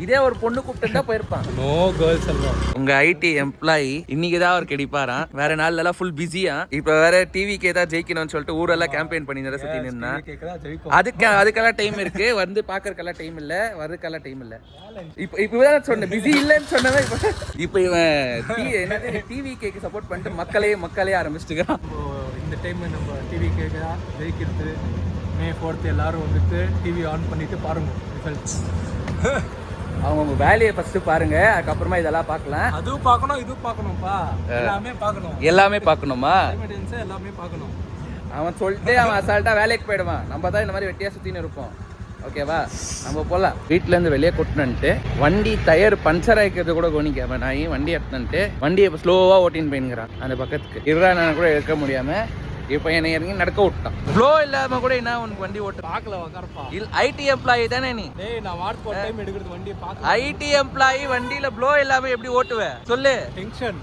இதே ஒரு பொண்ணு கூப்பிட்டு போயிருப்பான். நோ கேர்ள்ஸ் எல்லாம். உங்க ஐடி எம்ப்ளாயி இன்னைக்குதான் அவர் கிடைப்பாராம். வேற நாள்ல எல்லாம் ஃபுல் பிஸியா. இப்ப வேற டிவிக்கு ஏதாவது ஜெயிக்கணும்னு சொல்லிட்டு ஊரெல்லாம் கேம்பெயின் பண்ணி நிறைய சுத்தி நின்னா. அதுக்கெல்லாம் டைம் இருக்கு, வந்து பாக்குறதுக்கெல்லாம் டைம் இல்ல, வர்றதுக்கெல்லாம் டைம் இல்ல. இப்பதான் சொன்னேன் பிஸி இல்லன்னு சொன்னவன் இப்ப இவன் டிவி கேக்கு சப்போர்ட் பண்ணிட்டு மக்களே ஆரம்பிச்சுட்டுக்கிறான். இந்த டைம் நம்ம டிவி கேக்கா ஜெயிக்கிறது May 4th எல்லாரும் வந்துட்டு டிவி ஆன் பண்ணிட்டு பாருங்க ரிசல்ட்ஸ். அவங்க வேலையை ஃபர்ஸ்ட் பாருங்க, அதுக்கப்புறமா இதெல்லாம் பார்க்கலாம். அதுவும் பார்க்கணும், இதுவும் பார்க்கணும்ப்பா, எல்லாமே பார்க்கணுமா? எல்லாமே பார்க்கணும். அவன் சொல்லிட்டு அவன் அசால்ட்டா வேலைக்கு போயிடுவான். நம்ம தான் இந்த மாதிரி வெட்டியா சுத்தின்னு இருப்போம். ஓகேவா, நம்ம போகலாம். வீட்டுல இருந்து வெளியே கொட்டுனுட்டு வண்டி டயர் பஞ்சர் ஆகிக்கிறது கூட கவனிக்காம நான் வண்டி எடுத்துன்ட்டு வண்டியை ஸ்லோவா ஓட்டின்னு போயின்னுங்கிறான் அந்த பக்கத்துக்கு. நான் கூட எடுக்க முடியாம இப்ப என்னை இறங்கி நடக்க விட்டான். ஃப்ளோ இல்லாம கூட என்ன உனக்கு வண்டி ஓட்டு பார்க்கல உட்காரப்பா. ஐடி எம்ப்ளாயி தானே நீ? நான் வாட் டைம் எடுக்கிறது வண்டியை பார்க்க. ஐடி எம்ப்ளாயி வண்டியில ஃப்ளோ இல்லாம எப்படி ஓட்டுவ சொல்லு? டென்ஷன்